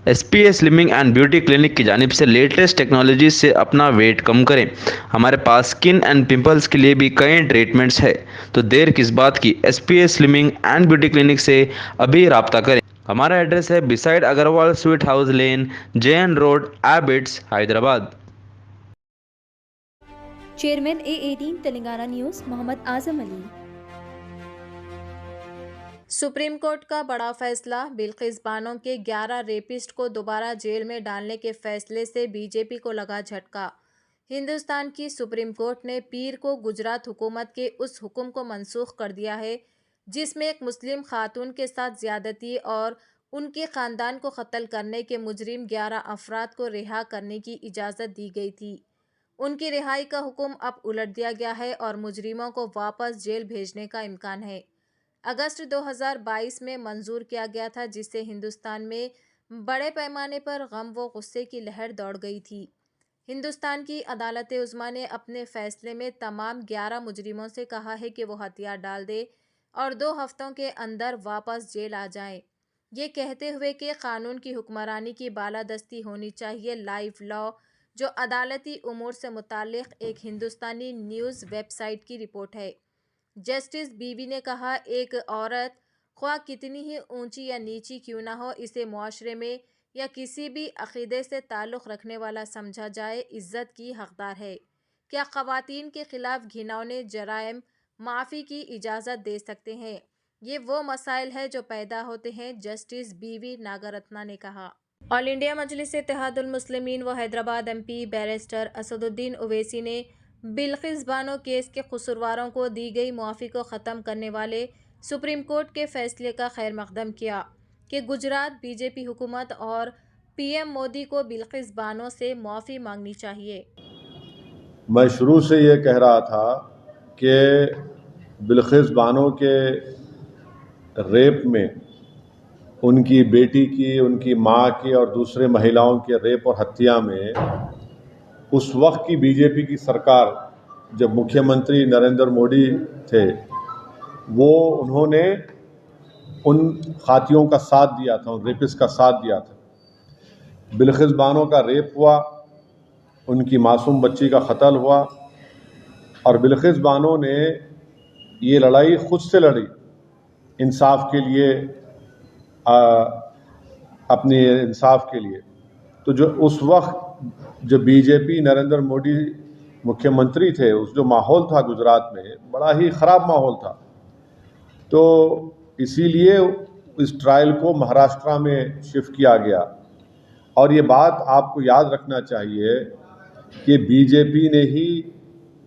SPA slimming and beauty clinic की जानिब से लेटेस्ट टेक्नोलॉजी से अपना वेट कम करें। हमारे पास स्किन एंड पिंपल्स के लिए भी कई ट्रीटमेंट्स है, तो देर किस बात की। SPA slimming and beauty clinic से अभी रब्ता करें। हमारा एड्रेस है beside Agarwal sweet house lane, JN road, Abids, Hyderabad. Chairman A18 Telangana news Mohammad Azam Ali. Supreme court का बड़ा फैसला। बिल्किस बानो के 11 रेपिस्ट को दोबारा जेल में डालने के फैसले से बीजेपी को लगा झटका। हिंदुस्तान की सुप्रीम कोर्ट ने पीर को गुजरात हुकूमत के उस हुक्म को मनसूख कर दिया है जिसमें एक मुस्लिम खातून के साथ ज्यादती और उनके खानदान को कत्ल करने के मुजरिम 11 अफराद को रिहा करने की इजाज़त दी गई थी। उनकी रिहाई का हुक्म अब उलट दिया गया है और मुजरिमों को वापस जेल भेजने का इम्कान है। अगस्त 2022 में मंजूर किया गया था, जिससे हिंदुस्तान में बड़े पैमाने पर गम व गुस्से की लहर दौड़ गई थी। हिंदुस्तान की अदालत उज़्मा ने अपने फैसले में तमाम 11 मुजरिमों से कहा है कि वो हथियार डाल दे और 2 हफ्तों के अंदर वापस जेल आ जाएं। ये कहते हुए कि कानून की हुक्मरानी की बालादस्ती होनी चाहिए। लाइव लॉ, जो अदालती उमूर से मुताल्लिक एक हिंदुस्तानी न्यूज़ वेबसाइट की रिपोर्ट है। जस्टिस बीवी ने कहा, एक औरत ख्वाह कितनी ही ऊंची या नीची क्यों ना हो, इसे मुआशरे में या किसी भी अकीदे से ताल्लुक़ रखने वाला समझा जाए, इज़्ज़त की हकदार है। क्या ख़वातीन के ख़िलाफ़ घिनौने जराइम माफ़ी की इजाज़त दे सकते हैं? ये वो मसाइल है जो पैदा होते हैं, जस्टिस बीवी नागरत्ना ने कहा। ऑल इंडिया मजलिस इत्तेहादुल मुस्लिमीन व हैदराबाद MP बैरिस्टर असदुद्दीन ओवैसी ने बिल्किस बानो केस के कसूरवारों को दी गई मुआफ़ी को ख़त्म करने वाले सुप्रीम कोर्ट के फैसले का खैर मकदम किया कि गुजरात बीजेपी हुकूमत और PM मोदी को बिल्किस बानो से मुआफ़ी मांगनी चाहिए। मैं शुरू से ये कह रहा था कि बिल्किस बानो के रेप में, उनकी बेटी की, उनकी माँ की और दूसरे महिलाओं के रेप और हत्या में उस वक्त की बीजेपी की सरकार, जब मुख्यमंत्री नरेंद्र मोदी थे, उन्होंने उन खातियों का साथ दिया था, उन रेपिस्ट का साथ दिया था। बिल्किस बानो का रेप हुआ, उनकी मासूम बच्ची का कत्ल हुआ और बिल्किस बानो ने ये लड़ाई खुद से लड़ी इंसाफ के लिए, अपने इंसाफ के लिए। तो जो उस वक्त जब बीजेपी नरेंद्र मोदी मुख्यमंत्री थे, उस जो माहौल था गुजरात में, बड़ा ही ख़राब माहौल था। तो इसीलिए इस ट्रायल को महाराष्ट्र में शिफ्ट किया गया। और ये बात आपको याद रखना चाहिए कि बीजेपी ने ही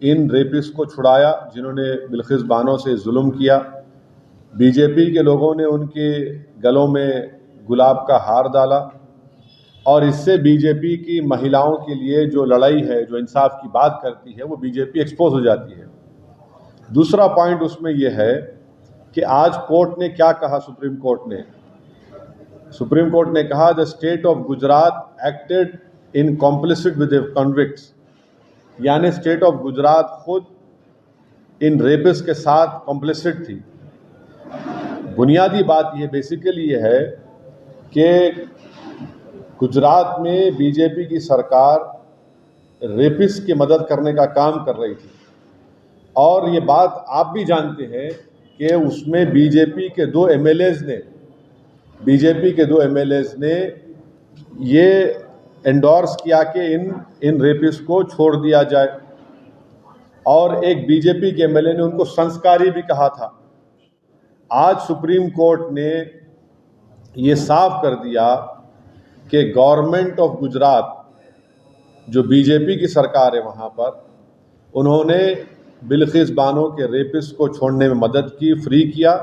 इन रेपिस्ट को छुड़ाया जिन्होंने बिल्किस बानो से जुल्म किया। बीजेपी के लोगों ने उनके गलों में गुलाब का हार डाला और इससे बीजेपी की महिलाओं के लिए जो लड़ाई है, जो इंसाफ की बात करती है, वो बीजेपी एक्सपोज हो जाती है। दूसरा पॉइंट उसमें यह है कि आज कोर्ट ने क्या कहा, सुप्रीम कोर्ट ने कहा the state of Gujarat acted in complicit with convicts, यानी स्टेट ऑफ गुजरात खुद इन रेपिस्ट के साथ कॉम्प्लिसिट थी। बुनियादी बात यह बेसिकली ये है कि गुजरात में बीजेपी की सरकार रेपिस्ट की मदद करने का काम कर रही थी और ये बात आप भी जानते हैं कि उसमें बीजेपी के दो एमएलएज ने ये एंडोर्स किया कि इन रेपिस्ट को छोड़ दिया जाए और एक बीजेपी के एमएलए ने उनको संस्कारी भी कहा था। आज सुप्रीम कोर्ट ने ये साफ कर दिया कि गवर्नमेंट ऑफ गुजरात, जो बीजेपी की सरकार है वहाँ पर, उन्होंने बिल्किस बानो के रेपिस्ट को छोड़ने में मदद की, फ्री किया